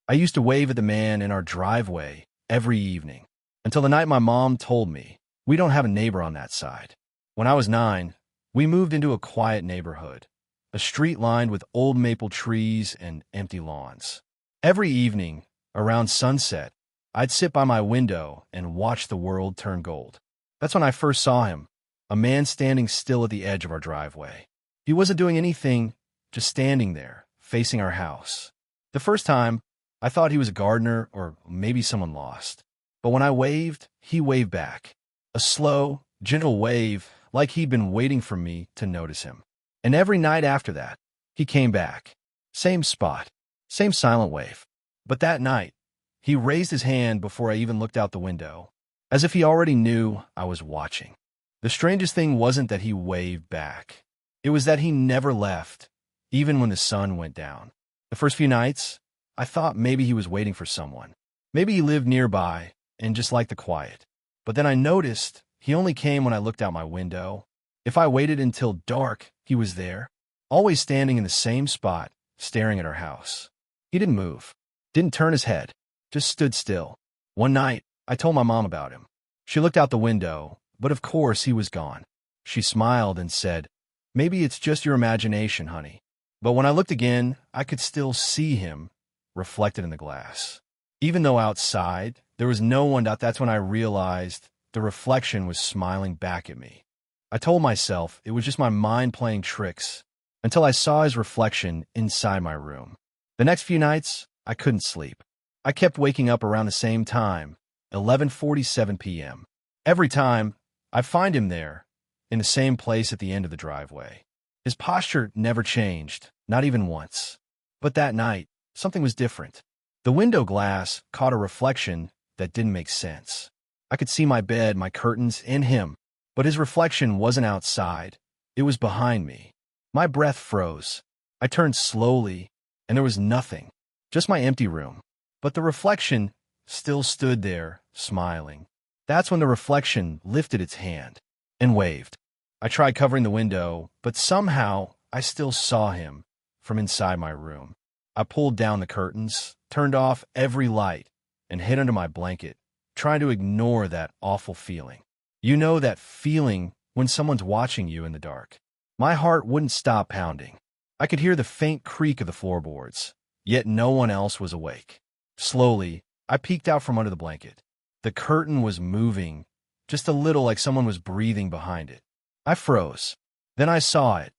I used to wave at the man in our driveway every evening, until the night my mom told me we don't have a neighbor on that side. When I was 9, we moved into a quiet neighborhood, a street lined with old maple trees and empty lawns. Every evening, around sunset, I'd sit by my window and watch the world turn gold. That's when I first saw him, a man standing still at the edge of our driveway. He wasn't doing anything, just standing there, facing our house. The first time, I thought he was a gardener or maybe someone lost. But when I waved, he waved back. A slow, gentle wave, like he'd been waiting for me to notice him. And every night after that, he came back. Same spot, same silent wave. But that night, he raised his hand before I even looked out the window, as if he already knew I was watching. The strangest thing wasn't that he waved back. It was that he never left, even when the sun went down. The first few nights, I thought maybe he was waiting for someone. Maybe he lived nearby and just liked the quiet. But then I noticed he only came when I looked out my window. If I waited until dark, he was there, always standing in the same spot, staring at our house. He didn't move, didn't turn his head, just stood still. One night, I told my mom about him. She looked out the window, but of course he was gone. She smiled and said, "Maybe it's just your imagination, honey." But when I looked again, I could still see him reflected in the glass. Even though outside, there was no one, that's when I realized the reflection was smiling back at me. I told myself it was just my mind playing tricks until I saw his reflection inside my room. The next few nights, I couldn't sleep. I kept waking up around the same time, 11:47 p.m. Every time, I'd find him there, in the same place at the end of the driveway. His posture never changed, not even once. But that night, something was different. The window glass caught a reflection that didn't make sense. I could see my bed, my curtains, and him, but his reflection wasn't outside. It was behind me. My breath froze. I turned slowly, and there was nothing, just my empty room. But the reflection still stood there, smiling. That's when the reflection lifted its hand and waved. I tried covering the window, but somehow I still saw him from inside my room. I pulled down the curtains, turned off every light, and hid under my blanket, trying to ignore that awful feeling. You know that feeling when someone's watching you in the dark. My heart wouldn't stop pounding. I could hear the faint creak of the floorboards, yet no one else was awake. Slowly, I peeked out from under the blanket. The curtain was moving, just a little, like someone was breathing behind it. I froze. Then I saw it,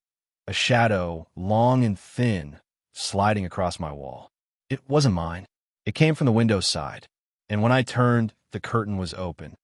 a shadow, long and thin, sliding across my wall. It wasn't mine. It came from the window side, and when I turned, the curtain was open.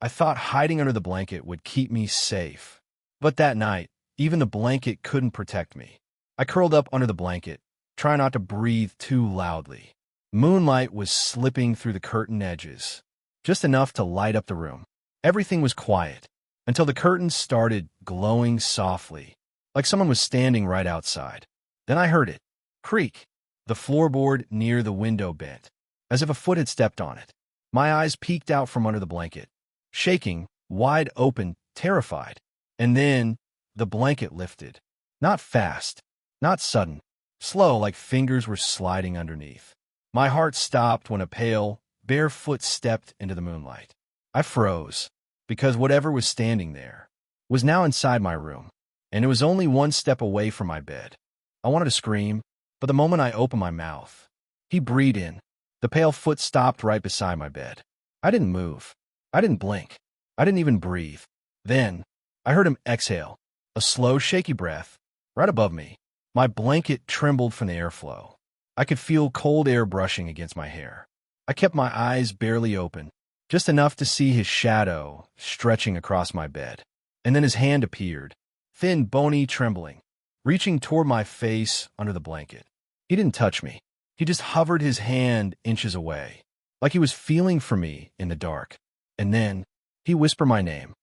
I thought hiding under the blanket would keep me safe. But that night, even the blanket couldn't protect me. I curled up under the blanket, trying not to breathe too loudly. Moonlight was slipping through the curtain edges, just enough to light up the room. Everything was quiet, until the curtains started glowing softly, like someone was standing right outside. Then I heard it creak. The floorboard near the window bent, as if a foot had stepped on it. My eyes peeked out from under the blanket, shaking, wide open, terrified. And then the blanket lifted. Not fast, not sudden, slow, like fingers were sliding underneath. My heart stopped when a pale, bare foot stepped into the moonlight. I froze, because whatever was standing there was now inside my room, and it was only one step away from my bed. I wanted to scream, but the moment I opened my mouth, he breathed in. The pale foot stopped right beside my bed. I didn't move. I didn't blink. I didn't even breathe. Then, I heard him exhale, a slow, shaky breath, right above me. My blanket trembled from the airflow. I could feel cold air brushing against my hair. I kept my eyes barely open, just enough to see his shadow stretching across my bed. And then his hand appeared, thin, bony, trembling, reaching toward my face under the blanket. He didn't touch me. He just hovered his hand inches away, like he was feeling for me in the dark. And then he whispered my name.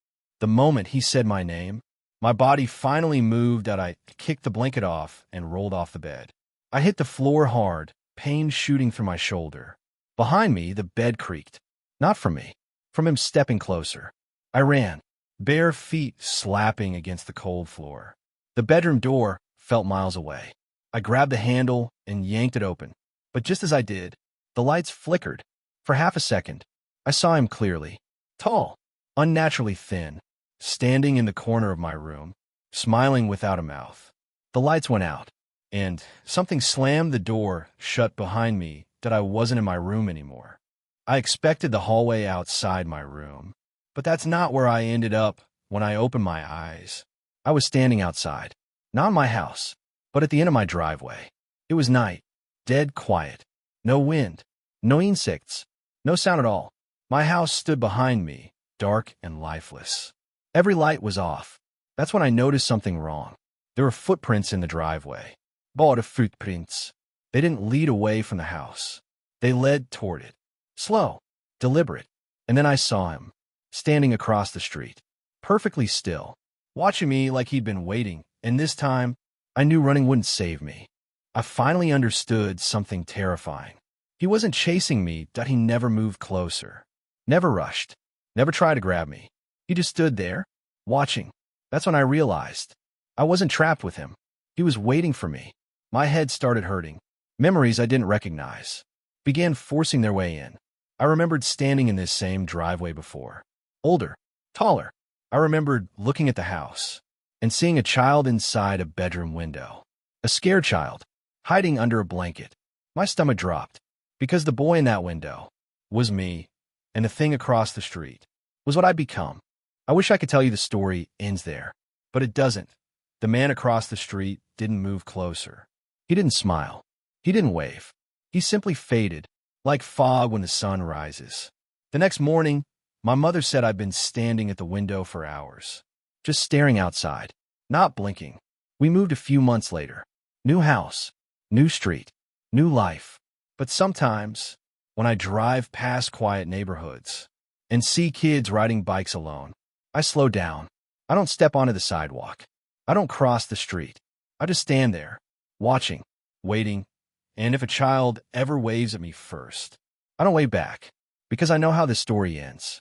The moment he said my name, my body finally moved and I kicked the blanket off and rolled off the bed. I hit the floor hard, pain shooting through my shoulder. Behind me, the bed creaked. Not from me, from him stepping closer. I ran, bare feet slapping against the cold floor. The bedroom door felt miles away. I grabbed the handle and yanked it open. But just as I did, the lights flickered. For half a second, I saw him clearly. Tall, unnaturally thin, standing in the corner of my room, smiling without a mouth. The lights went out, and something slammed the door shut behind me that I wasn't in my room anymore. I expected the hallway outside my room, but that's not where I ended up when I opened my eyes. I was standing outside, not in my house, but at the end of my driveway. It was night, dead quiet, no wind, no insects, no sound at all. My house stood behind me, dark and lifeless. Every light was off. That's when I noticed something wrong. There were footprints in the driveway. Bara footprints. They didn't lead away from the house. They led toward it. Slow, deliberate. And then I saw him, standing across the street, perfectly still, watching me like he'd been waiting, and this time, I knew running wouldn't save me. I finally understood something terrifying. He wasn't chasing me, that he never moved closer. Never rushed. Never tried to grab me. He just stood there, watching. That's when I realized I wasn't trapped with him. He was waiting for me. My head started hurting. Memories I didn't recognize began forcing their way in. I remembered standing in this same driveway before. Older, taller. I remembered looking at the house and seeing a child inside a bedroom window. A scared child, hiding under a blanket. My stomach dropped, because the boy in that window was me, and the thing across the street was what I'd become. I wish I could tell you the story ends there, but it doesn't. The man across the street didn't move closer. He didn't smile. He didn't wave. He simply faded, like fog when the sun rises. The next morning, my mother said I'd been standing at the window for hours, just staring outside, not blinking. We moved a few months later. New house, new street, new life. But sometimes, when I drive past quiet neighborhoods and see kids riding bikes alone, I slow down. I don't step onto the sidewalk. I don't cross the street. I just stand there, watching, waiting, and if a child ever waves at me first, I don't wave back, because I know how this story ends.